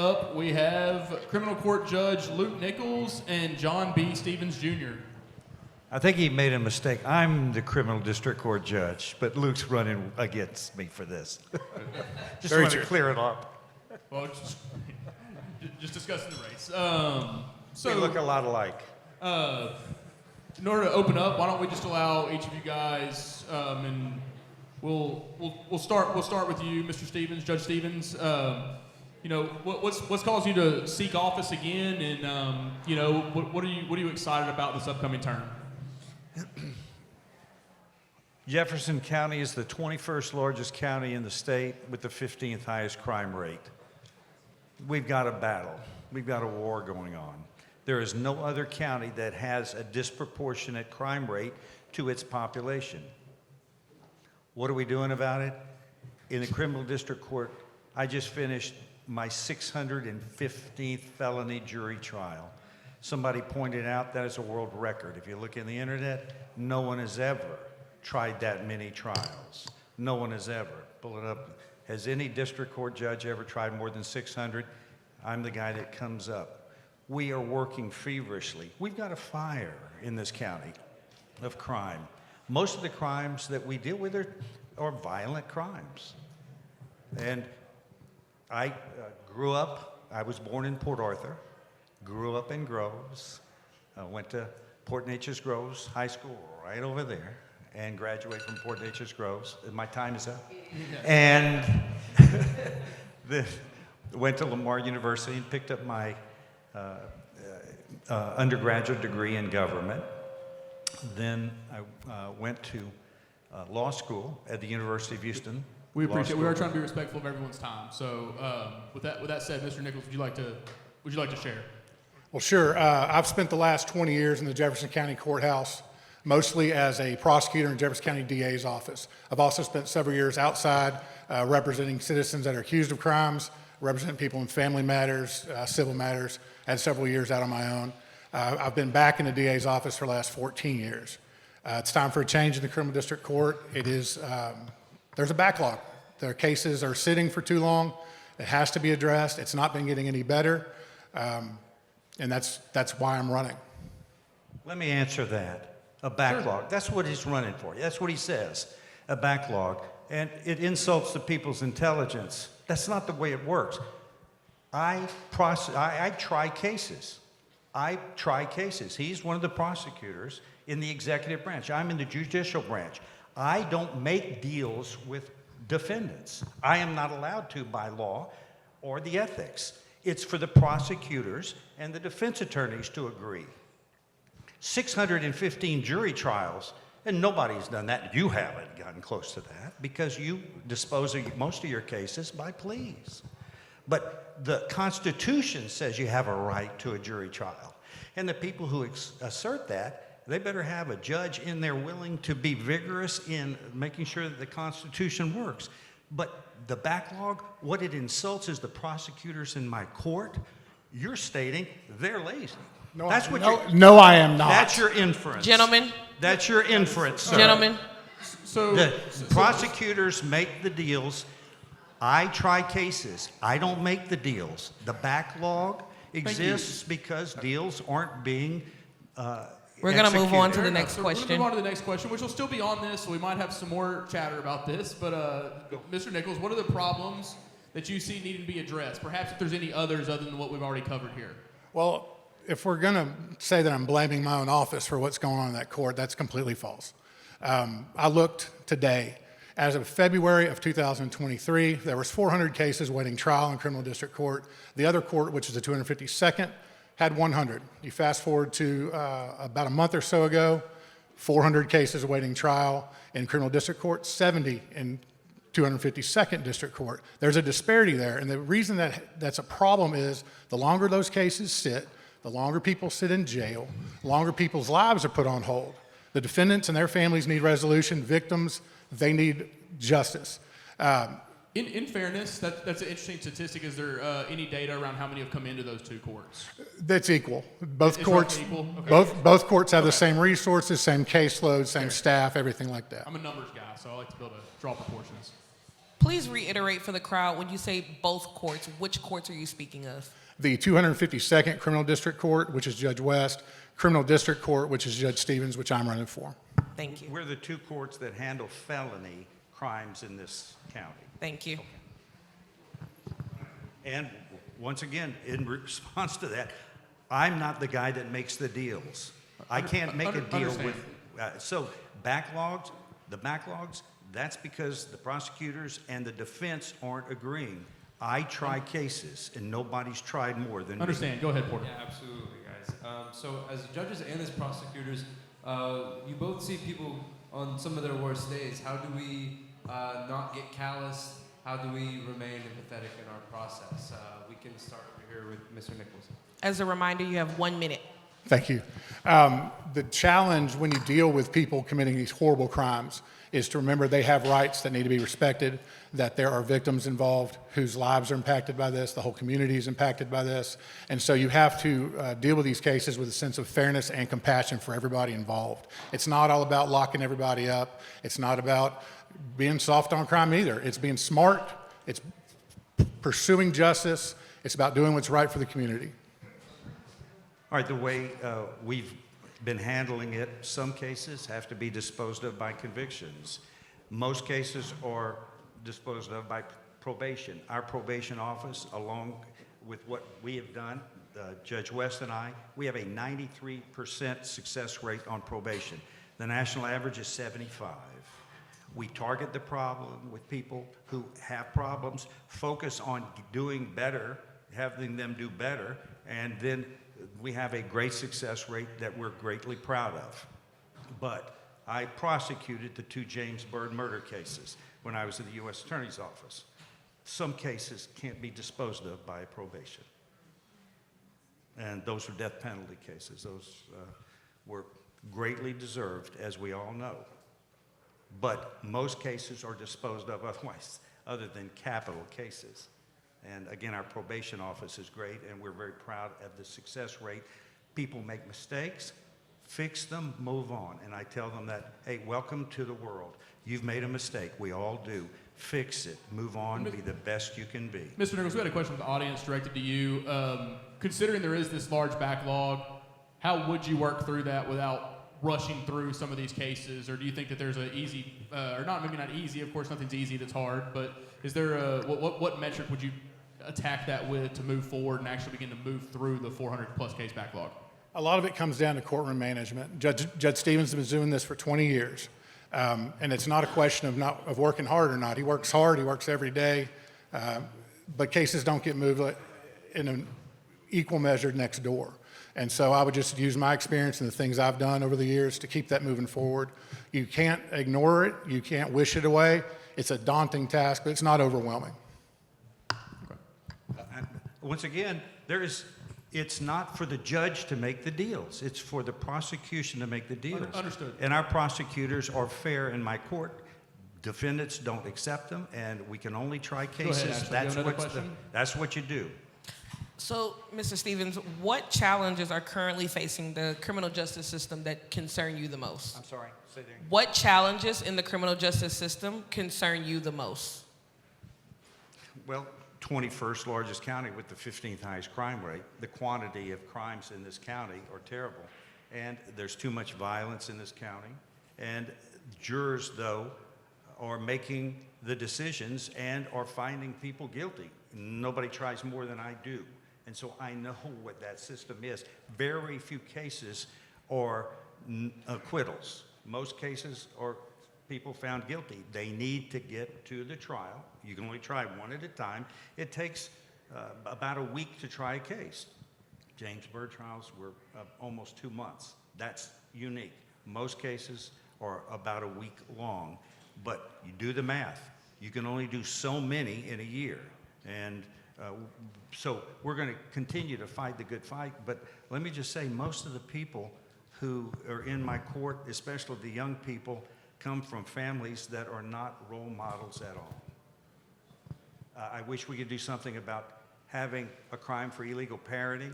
Up, we have criminal court judge Luke Nichols and John B. Stevens Jr. I think he made a mistake. I'm the criminal district court judge, but Luke's running against me for this. Just want to clear it up. Well, just discussing the race. We look a lot alike. In order to open up, why don't we just allow each of you guys, and we'll start with you, Mr. Stevens, Judge Stevens. What's caused you to seek office again, and what are you excited about this upcoming term? Jefferson County is the 21st largest county in the state with the 15th highest crime rate. We've got a battle. We've got a war going on. There is no other county that has a disproportionate crime rate to its population. What are we doing about it? In the criminal district court, I just finished my 615th felony jury trial. Somebody pointed out that is a world record. If you look in the internet, no one has ever tried that many trials. No one has ever. Pull it up. Has any district court judge ever tried more than 600? I'm the guy that comes up. We are working feverishly. We've got a fire in this county of crime. Most of the crimes that we deal with are violent crimes. And I I was born in Port Arthur, grew up in Groves, went to Port Neches Groves High School right over there, and graduated from Port Neches Groves. My time is up. And went to Lamar University and picked up my undergraduate degree in government. Then I went to law school at the University of Houston. We appreciate. We are trying to be respectful of everyone's time. So, with that said, Mr. Nichols, would you like to share? Well, sure. I've spent the last 20 years in the Jefferson County Courthouse, mostly as a prosecutor in Jefferson County DA's office. I've also spent several years outside representing citizens that are accused of crimes, representing people in family matters, civil matters. I had several years out on my own. I've been back in the DA's office for the last 14 years. It's time for a change in the criminal district court. It is. There's a backlog. Their cases are sitting for too long. It has to be addressed. It's not been getting any better, and that's why I'm running. Let me answer that. A backlog. Sure. That's what he's running for. That's what he says. A backlog. And it insults the people's intelligence. That's not the way it works. I try cases. I try cases. He's one of the prosecutors in the executive branch. I'm in the judicial branch. I don't make deals with defendants. I am not allowed to by law or the ethics. It's for the prosecutors and the defense attorneys to agree. 615 jury trials, and nobody's done that. You haven't gotten close to that because you dispose of most of your cases by pleas. But the Constitution says you have a right to a jury trial. And the people who assert that, they better have a judge in there willing to be vigorous in making sure that the Constitution works. But the backlog, what it insults is the prosecutors in my court. You're stating they're lazy. No, that's what no, I am not. That's your inference. Gentlemen. That's your inference, sir. Gentlemen. The prosecutors make the deals. I try cases. I don't make the deals. The backlog exists because deals aren't being We're going to move on to the next We're question. going to move on to the next question, which will still be on this, so we might have some more chatter about this. But, Mr. Nichols, what are the problems that you see needing to be addressed? Perhaps if there's any others other than what we've already covered here. Well, if we're going to say that I'm blaming my own office for what's going on in that court, that's completely false. I looked today. As of February of 2023, there was 400 cases waiting trial in criminal district court. The other court, which is the 252nd, had 100. You fast forward to about a month or so ago, 400 cases awaiting trial in criminal district court, 70 in 252nd district court. There's a disparity there, and the reason that that's a problem is the longer those cases sit, the longer people sit in jail, the longer people's lives are put on hold. The defendants and their families need resolution. Victims, they need justice. In fairness, that's an interesting statistic. Is there any data around how many have come into those two courts? That's equal. Both It's courts, roughly equal? Okay. both courts have the same resources, same caseload, same staff, everything like that. I'm a numbers guy, so I like to be able to draw proportions. Please reiterate for the crowd, when you say both courts, which courts are you speaking of? The 252nd Criminal District Court, which is Judge West, Criminal District Court, which is Judge Stevens, which I'm running for. Thank you. We're the two courts that handle felony crimes in this county. Thank you. And once again, in response to that, I'm not the guy that makes the deals. I can't make a deal with, so backlogs, the backlogs, that's because the prosecutors and the defense aren't agreeing. I try cases, and nobody's tried more than me. Understand. Go ahead, Porter. Yeah, absolutely, guys. So as judges and as prosecutors, you both see people on some of their worst days. How do we not get callous? How do we remain empathetic in our process? We can start over here with Mr. Nichols. As a reminder, you have 1 minute. Thank you. The challenge when you deal with people committing these horrible crimes is to remember they have rights that need to be respected, that there are victims involved whose lives are impacted by this, the whole community is impacted by this, and so you have to deal with these cases with a sense of fairness and compassion for everybody involved. It's not all about locking everybody up. It's not about being soft on crime either. It's being smart. It's pursuing justice. It's about doing what's right for the community. All right, the way we've been handling it, some cases have to be disposed of by convictions. Most cases are disposed of by probation. Our probation office, along with what we have done, Judge West and I, we have a 93% success rate on probation. The national average is 75. We target the problem with people who have problems, focus on doing better, having them do better, and then we have a great success rate that we're greatly proud of. But I prosecuted the 2 James Byrd murder cases when I was in the U.S. Attorney's Office. Some cases can't be disposed of by probation. And those were death penalty cases. Those were greatly deserved, as we all know. But most cases are disposed of otherwise, other than capital cases. And again, our probation office is great, and we're very proud of the success rate. People make mistakes, fix them, move on. And I tell them that, hey, welcome to the world. You've made a mistake. We all do. Fix it. Move on. Be the best you can be. Mr. Nichols, we had a question from the audience directed to you. Considering there is this large backlog, how would you work through that without rushing through some of these cases? Or do you think that there's an easy, or not, maybe not easy, of course nothing's easy that's hard, but is there what metric would you attack that with to move forward and actually begin to move through the 400 plus case backlog? A lot of it comes down to courtroom management. Judge Stevens has been doing this for 20 years. And it's not a question of working hard or not. He works hard, he works every day, but cases don't get moved in an equal measure next door. And so I would just use my experience and the things I've done over the years to keep that moving forward. You can't ignore it, you can't wish it away. It's a daunting task, but it's not overwhelming. Once again, it's not for the judge to make the deals. It's for the prosecution to make the deals. Understood. And our prosecutors are fair in my court. Defendants don't accept them, and we can only try cases. Go ahead, Ashley. That's what you do. So, Mr. Stevens, what challenges are currently facing the criminal justice system that concern you the most? I'm sorry, say that again. What challenges in the criminal justice system concern you the most? Well, 21st largest county with the 15th highest crime rate. The quantity of crimes in this county are terrible. And there's too much violence in this county. And jurors, though, are making the decisions and are finding people guilty. Nobody tries more than I do. And so I know what that system is. Very few cases are acquittals. Most cases are people found guilty. They need to get to the trial. You can only try one at a time. It takes about a week to try a case. James Byrd trials were almost 2 months. That's unique. Most cases are about a week long, but you do the math. You can only do so many in a year. And so we're going to continue to fight the good fight, but let me just say, most of the people who are in my court, especially the young people, come from families that are not role models at all. I wish we could do something about having a crime for illegal parenting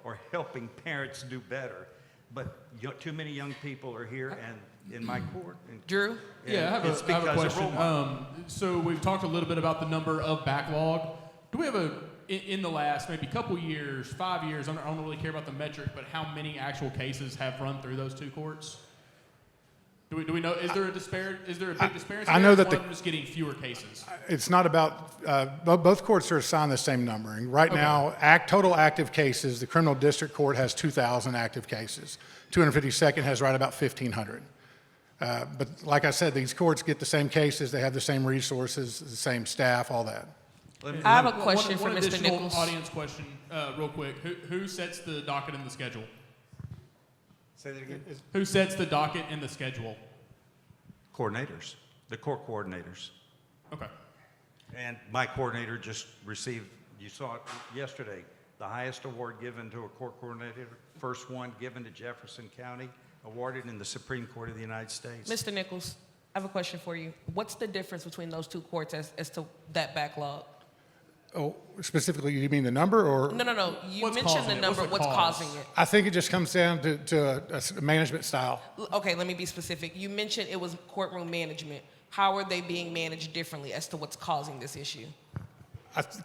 or helping parents do better. but too many young people are here and in my court. And, Drew? Yeah, I have it's a because of question. role model. So we've talked a little bit about the number of backlog. Do we have in the last maybe couple years, 5 years, I don't really care about the metric, but how many actual cases have run through those two courts? Do we know, is there a big disparity? I know there, or that is the- one of them just getting fewer cases? It's not about, both courts are assigned the same numbering. Right Okay. now, total active cases, the criminal district court has 2,000 active cases. 252nd has right about 1,500. But like I said, these courts get the same cases, they have the same resources, the same staff, all that. I have a question for One Mr. additional Nichols. audience question, real quick. Who sets the docket and the schedule? Say that again. Who sets the docket and the schedule? Coordinators, the court coordinators. Okay. And my coordinator just received, you saw it yesterday, the highest award given to a court coordinator, first one given to Jefferson County, awarded in the Supreme Court of the United States. Mr. Nichols, I have a question for you. What's the difference between those two courts as to that backlog? Oh, specifically, you mean the number or? No. You What's mentioned causing the it? number. What's the What's cause? causing it? I think it just comes down to a management style. Okay, let me be specific. You mentioned it was courtroom management. How are they being managed differently as to what's causing this issue?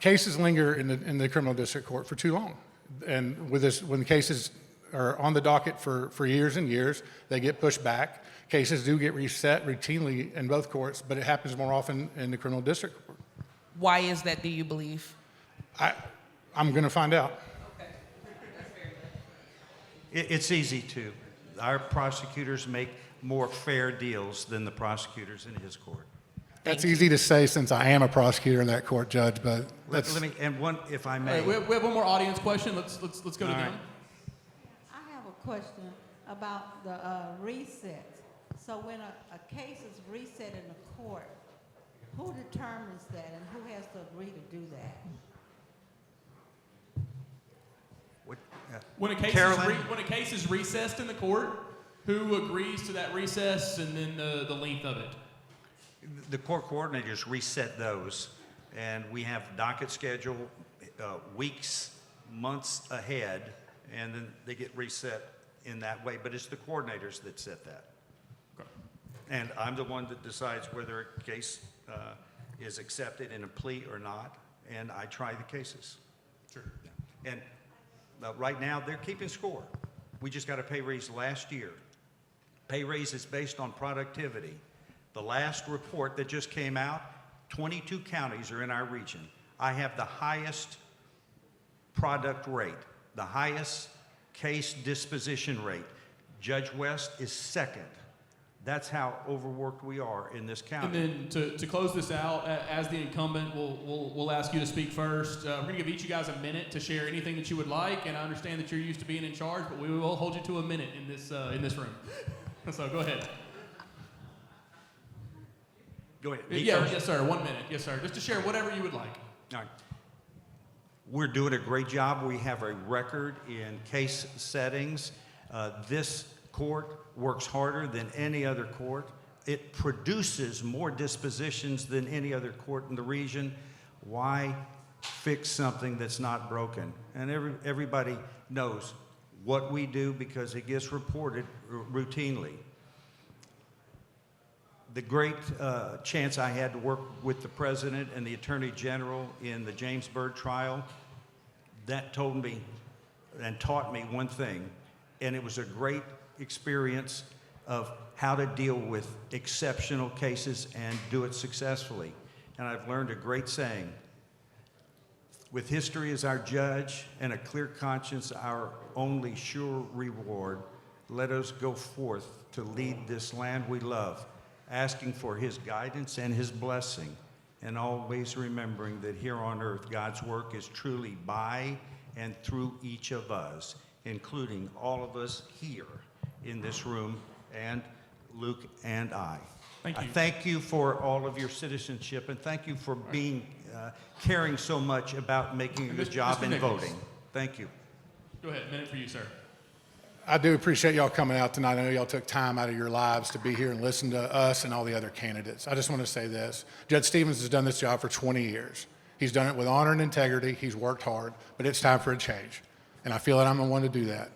Cases linger in the criminal district court for too long. And with this, when cases are on the docket for years and years, they get pushed back. Cases do get reset routinely in both courts, but it happens more often in the criminal district court. Why is that, do you believe? I'm going to find out. It's easy to. Our prosecutors make more fair deals than the prosecutors in his court. That's easy to say since I am a prosecutor in that court, Judge, but that's, Let me, and one, if I All may. right, we have one more audience question. Let's go to All them. right. I have a question about the reset. So when a case is reset in the court, who determines that and who has to agree to do that? What, When a case is recessed in the court, who agrees to that recess and then the length of it? the court coordinators reset those, and we have docket schedule weeks, months ahead, and then they get reset in that way. But it's the coordinators that set that. Okay. And I'm the one that decides whether a case is accepted in a plea or not, and I try the cases. Sure. And right now, they're keeping score. We just got a pay raise last year. Pay raise is based on productivity. The last report that just came out, 22 counties are in our region. I have the highest product rate, the highest case disposition rate. Judge West is second. That's how overworked we are in this county. And then to close this out, as the incumbent, we'll ask you to speak first. We're going to give each of you guys a minute to share anything that you would like, and I understand that you're used to being in charge, but we will hold you to a minute in this room. So go ahead. Go ahead. Me Yeah, first? yes, sir. 1 minute. Yes, sir. Just to share whatever you would like. All right. We're doing a great job. We have a record in case settings. This court works harder than any other court. It produces more dispositions than any other court in the region. Why fix something that's not broken? And everybody knows what we do because it gets reported routinely. The great chance I had to work with the president and the attorney general in the James Byrd trial, that told me and taught me one thing, and it was a great experience of how to deal with exceptional cases and do it successfully. And I've learned a great saying: with history as our judge and a clear conscience our only sure reward, let us go forth to lead this land we love, asking for his guidance and his blessing, and always remembering that here on earth God's work is truly by and through each of us, including all of us here in this room, and Luke and I. Thank you. Thank you for all of your citizenship, and thank you for being caring so much about making a And good Mr. job in Nichols. voting. Thank you. Go ahead. Minute for you, sir. I do appreciate y'all coming out tonight. I know y'all took time out of your lives to be here and listen to us and all the other candidates. I just want to say this. Judge Stevens has done this job for 20 years. He's done it with honor and integrity. He's worked hard, but it's time for a change. And I feel that I'm the one to do that.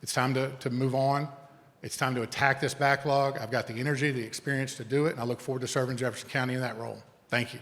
It's time to move on. It's time to attack this backlog. I've got the energy, the experience to do it, and I look forward to serving Jefferson County in that role. Thank you.